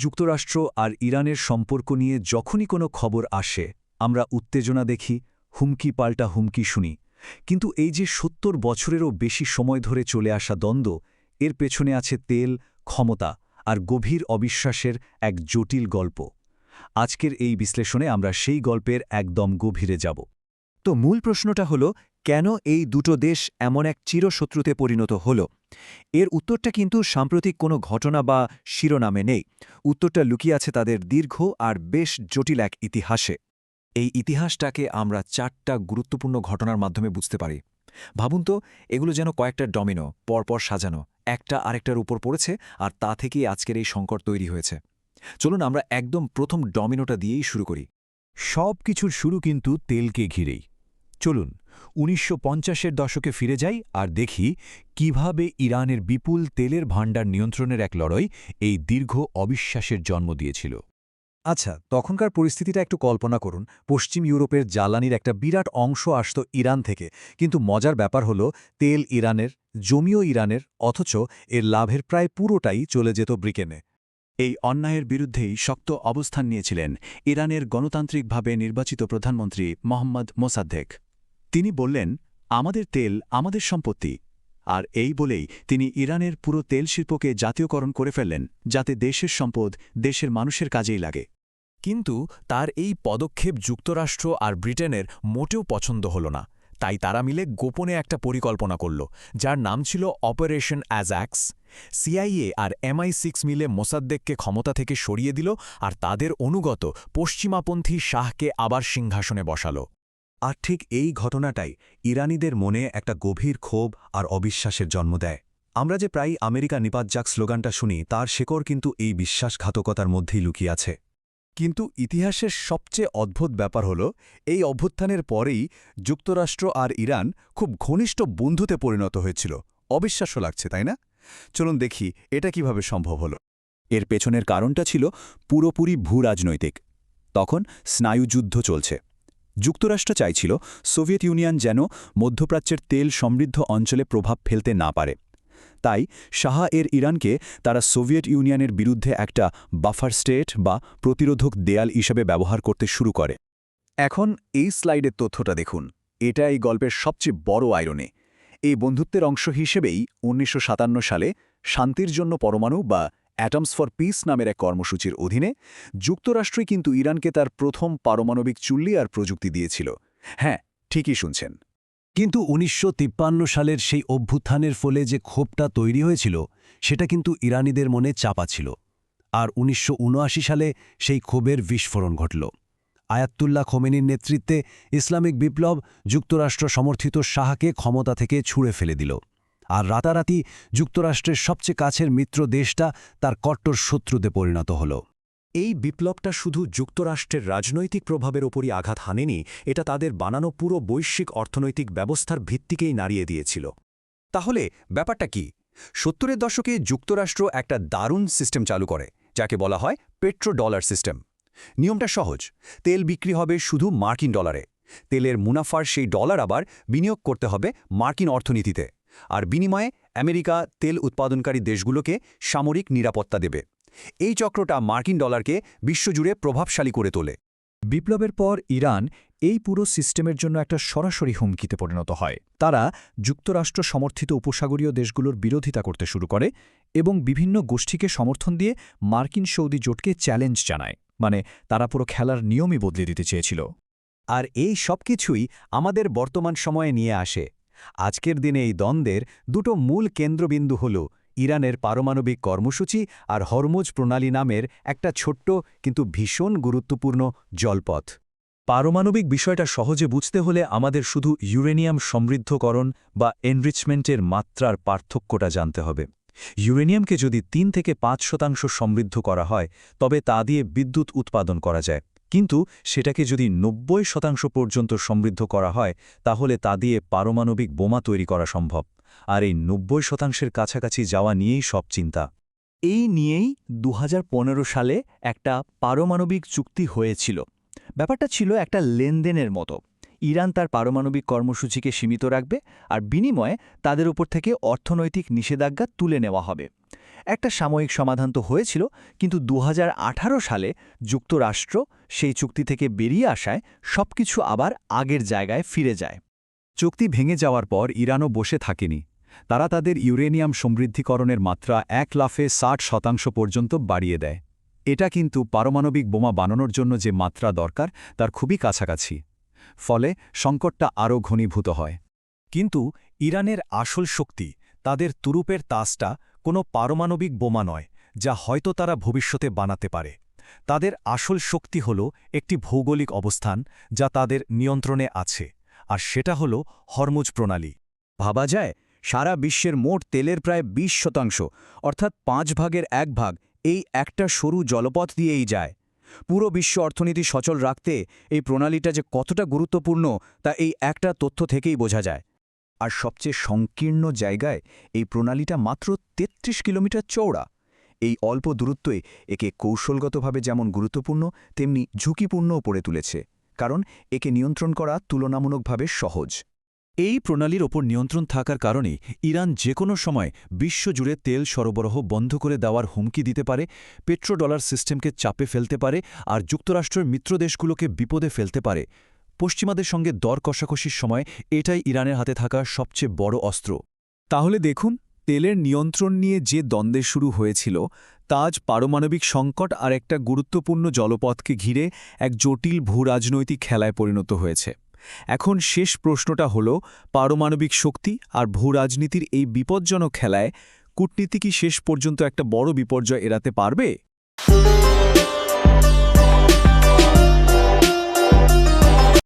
যুক্তরাষ্ট্র আর ইরানের সম্পর্ক নিয়ে যখনই কোনো খবর আসে আমরা উত্তেজনা দেখি, হুমকি পাল্টা হুমকি শুনি। কিন্তু এই যে ৭০ বছরেরও বেশি সময় ধরে চলে আসা দ্বন্দ্ব, এর পেছনে আছে তেল, ক্ষমতা আর গভীর অবিশ্বাসের এক জটিল গল্প। আজকের এই বিশ্লেষণে আমরা সেই গল্পের একদম গভীরে যাব। তো মূল প্রশ্নটা হলো, কেন এই দুটো দেশ এমন এক চিরশত্রুতে পরিণত হল? এর উত্তরটা কিন্তু সাম্প্রতিক কোনো ঘটনা বা শিরোনামে নেই। উত্তরটা লুকিয়ে আছে তাদের দীর্ঘ আর বেশ জটিল এক ইতিহাসে। এই ইতিহাসটাকে আমরা ৪টা গুরুত্বপূর্ণ ঘটনার মাধ্যমে বুঝতে পারি। ভাবুন তো, এগুলো যেন কয়েকটা ডমিনো পরপর সাজানো, একটা আরেকটার উপর পড়েছে, আর তা থেকেই আজকের এই সংকট তৈরি হয়েছে। চলুন আমরা একদম প্রথম ডমিনোটা দিয়েই শুরু করি। সব কিছুর শুরু কিন্তু তেলকে ঘিরেই। চলুন ১৯৫০-এর দশকে ফিরে যাই আর দেখি কিভাবে ইরানের বিপুল তেলের ভাণ্ডার নিয়ন্ত্রণের এক লড়াই এই দীর্ঘ অবিশ্বাসের জন্ম দিয়েছিল। আচ্ছা, তখনকার পরিস্থিতিটা একটু কল্পনা করুন। পশ্চিম ইউরোপের জ্বালানির একটা বিরাট অংশ আসত ইরান থেকে, কিন্তু মজার ব্যাপার হলো তেল ইরানের, জমিও ইরানের, অথচ এর লাভের প্রায় পুরোটাই চলে যেত ব্রিটেনে। এই অন্যায়ের বিরুদ্ধেই শক্ত অবস্থান নিয়েছিলেন ইরানের গণতান্ত্রিকভাবে নির্বাচিত প্রধানমন্ত্রী মোহাম্মদ মোসাদ্দেক। তিনি বললেন, আমাদের তেল আমাদের সম্পত্তি। আর এই বলেই তিনি ইরানের পুরো তেল শিল্পকে জাতীয়করণ করে ফেললেন, যাতে দেশের সম্পদ দেশের মানুষের কাজেই লাগে। কিন্তু তার এই পদক্ষেপ যুক্তরাষ্ট্র আর ব্রিটেনের মোটেও পছন্দ হল না। তাই তারা মিলে গোপনে একটা পরিকল্পনা করল, যার নাম ছিল অপারেশন অ্যাজাক্স। সিআইএ আর MI6 মিলে মোসাদ্দেককে ক্ষমতা থেকে সরিয়ে দিল আর তাদের অনুগত পশ্চিমাপন্থী শাহকে আবার সিংহাসনে বসাল। আর ঠিক এই ঘটনাটাই ইরানিদের মনে একটা গভীর ক্ষোভ আর অবিশ্বাসের জন্ম দেয়। আমরা যে প্রায় আমেরিকা নিপাত যাক স্লোগানটা শুনি, তার শেকড় কিন্তু এই বিশ্বাসঘাতকতার মধ্যেই লুকিয়ে আছে। কিন্তু ইতিহাসের সবচেয়ে অদ্ভুত ব্যাপার হল, এই অভ্যুত্থানের পরেই যুক্তরাষ্ট্র আর ইরান খুব ঘনিষ্ঠ বন্ধুতে পরিণত হয়েছিল। অবিশ্বাস্য লাগছে, তাই না? চলুন দেখি এটা কিভাবে সম্ভব হল। এর পেছনের কারণটা ছিল পুরোপুরি ভূরাজনৈতিক। তখন স্নায়ুযুদ্ধ চলছে। যুক্তরাষ্ট্র চাইছিল সোভিয়েত ইউনিয়ন যেন মধ্যপ্রাচ্যের তেল সমৃদ্ধ অঞ্চলে প্রভাব ফেলতে না পারে। তাই শাহ এর ইরানকে তারা সোভিয়েত ইউনিয়নের বিরুদ্ধে একটা বাফার স্টেট বা প্রতিরোধক দেয়াল হিসেবে ব্যবহার করতে শুরু করে। এখন এই স্লাইডের তথ্যটা দেখুন। এটা এই গল্পের সবচেয়ে বড় আইরনি। এই বন্ধুত্বের অংশ হিসেবেই ১৯৫৭ সালে শান্তির জন্য পরমাণু বা অ্যাটমস ফর পিস নামের এক কর্মসূচির অধীনে যুক্তরাষ্ট্রই কিন্তু ইরানকে তার প্রথম পারমাণবিক চুল্লি আর প্রযুক্তি দিয়েছিল। হ্যাঁ, ঠিকই শুনছেন। কিন্তু ১৯৫৩ সালের সেই অভ্যুত্থানের ফলে যে ক্ষোভটা তৈরি হয়েছিল, সেটা কিন্তু ইরানিদের মনে চাপা ছিল। আর ১৯৭৯ সালে সেই ক্ষোভের বিস্ফোরণ ঘটল। আয়াতুল্লাহ খোমেনির নেতৃত্বে ইসলামিক বিপ্লব যুক্তরাষ্ট্র সমর্থিত শাহকে ক্ষমতা থেকে ছুঁড়ে ফেলে দিল। আর রাতারাতি যুক্তরাষ্ট্রের সবচেয়ে কাছের মিত্র দেশটা তার কট্টর শত্রুতে পরিণত হল। এই বিপ্লবটা শুধু যুক্তরাষ্ট্রের রাজনৈতিক প্রভাবের ওপরই আঘাত হানেনি, এটা তাদের বানানো পুরো বৈশ্বিক অর্থনৈতিক ব্যবস্থার ভিত্তিকেই নাড়িয়ে দিয়েছিল। তাহলে ব্যাপারটা কি? ৭০-এর দশকে যুক্তরাষ্ট্র একটা দারুণ সিস্টেম চালু করে, যাকে বলা হয় পেট্রো ডলার সিস্টেম। নিয়মটা সহজ। তেল বিক্রি হবে শুধু মার্কিন ডলারে। তেলের মুনাফার সেই ডলার আবার বিনিয়োগ করতে হবে মার্কিন অর্থনীতিতে। আর বিনিময়ে আমেরিকা তেল উৎপাদনকারী দেশগুলোকে সামরিক নিরাপত্তা দেবে। এই চক্রটা মার্কিন ডলারকে বিশ্বজুড়ে প্রভাবশালী করে তোলে। বিপ্লবের পর ইরান এই পুরো সিস্টেমের জন্য একটা সরাসরি হুমকিতে পরিণত হয়। তারা যুক্তরাষ্ট্র সমর্থিত উপসাগরীয় দেশগুলোর বিরোধিতা করতে শুরু করে এবং বিভিন্ন গোষ্ঠীকে সমর্থন দিয়ে মার্কিন সৌদি জোটকে চ্যালেঞ্জ জানায়। মানে তারা পুরো খেলার নিয়মই বদলে দিতে চেয়েছিল। আর এই সব কিছুই আমাদের বর্তমান সময়ে নিয়ে আসে। আজকের দিনে এই দ্বন্দ্বের দুটো মূল কেন্দ্রবিন্দু হল ইরানের পারমাণবিক কর্মসূচি আর হরমুজ প্রণালী নামের একটা ছোট্ট কিন্তু ভীষণ গুরুত্বপূর্ণ জলপথ। পারমাণবিক বিষয়টা সহজে বুঝতে হলে আমাদের শুধু ইউরেনিয়াম সমৃদ্ধকরণ বা এনরিচমেন্টের মাত্রার পার্থক্যটা জানতে হবে। ইউরেনিয়ামকে যদি ৩ থেকে ৫% সমৃদ্ধ করা হয়, তবে তা দিয়ে বিদ্যুৎ উৎপাদন করা যায়। কিন্তু সেটাকে যদি ৯০% পর্যন্ত সমৃদ্ধ করা হয়, তাহলে তা দিয়ে পারমাণবিক বোমা তৈরি করা সম্ভব। আর এই ৯০%-এর কাছাকাছি যাওয়া নিয়েই সব চিন্তা। এই নিয়েই ২০১৫ সালে একটা পারমাণবিক চুক্তি হয়েছিল। ব্যাপারটা ছিল একটা লেনদেনের মতো। ইরান তার পারমাণবিক কর্মসূচিকে সীমিত রাখবে আর বিনিময়ে তাদের উপর থেকে অর্থনৈতিক নিষেধাজ্ঞা তুলে নেওয়া হবে। একটা সাময়িক সমাধান তো হয়েছিল, কিন্তু 2018 সালে যুক্তরাষ্ট্র সেই চুক্তি থেকে বেরিয়ে আসায় সবকিছু আবার আগের জায়গায় ফিরে যায়। চুক্তি ভেঙে যাওয়ার পর ইরানও বসে থাকেনি। তারা তাদের ইউরেনিয়াম সমৃদ্ধিকরণের মাত্রা 1 লাফে 60% পর্যন্ত বাড়িয়ে দেয়। এটা কিন্তু পারমাণবিক বোমা বানানোর জন্য যে মাত্রা দরকার তার খুবই কাছাকাছি। ফলে সংকটটা আরও ঘনীভূত হয়। কিন্তু ইরানের আসল শক্তি, তাদের তুরুপের তাসটা কোনো পারমাণবিক বোমা নয়, যা হয়তো তারা ভবিষ্যতে বানাতে পারে। তাদের আসল শক্তি হল একটি ভৌগোলিক অবস্থান যা তাদের নিয়ন্ত্রণে আছে, আর সেটা হল হরমুজ প্রণালী। ভাবা যায়, সারা বিশ্বের মোট তেলের প্রায় 20%, অর্থাৎ 5 ভাগের 1 ভাগ এই একটা সরু জলপথ দিয়েই যায়। পুরো বিশ্ব অর্থনীতি সচল রাখতে এই প্রণালীটা যে কতটা গুরুত্বপূর্ণ তা এই একটা তথ্য থেকেই বোঝা যায়। আর সবচেয়ে সংকীর্ণ জায়গায় এই প্রণালীটা মাত্র 33 কিলোমিটার চওড়া। এই অল্প দূরত্বই একে কৌশলগতভাবে যেমন গুরুত্বপূর্ণ তেমনি ঝুঁকিপূর্ণও করে তুলেছে, কারণ একে নিয়ন্ত্রণ করা তুলনামূলকভাবে সহজ। এই প্রণালীর ওপর নিয়ন্ত্রণ থাকার কারণে ইরান যে কোনো সময় বিশ্বজুড়ে তেল সরবরাহ বন্ধ করে দেওয়ার হুমকি দিতে পারে, পেট্রোডলার সিস্টেমকে চাপে ফেলতে পারে আর যুক্তরাষ্ট্রের মিত্রদেশগুলোকে বিপদে ফেলতে পারে। পশ্চিমাদের সঙ্গে দর কষাকষির সময় এটাই ইরানের হাতে থাকা সবচেয়ে বড় অস্ত্র। তাহলে দেখুন, তেলের নিয়ন্ত্রণ নিয়ে যে দ্বন্দ্বে শুরু হয়েছিল তা আজ পারমাণবিক সংকট আর একটা গুরুত্বপূর্ণ জলপথকে ঘিরে এক জটিল ভূরাজনৈতিক খেলায় পরিণত হয়েছে। এখন শেষ প্রশ্নটা হল, পারমাণবিক শক্তি আর ভূরাজনীতির এই বিপজ্জনক খেলায় কূটনীতি কি শেষ পর্যন্ত একটা বড় বিপর্যয় এড়াতে পারবে?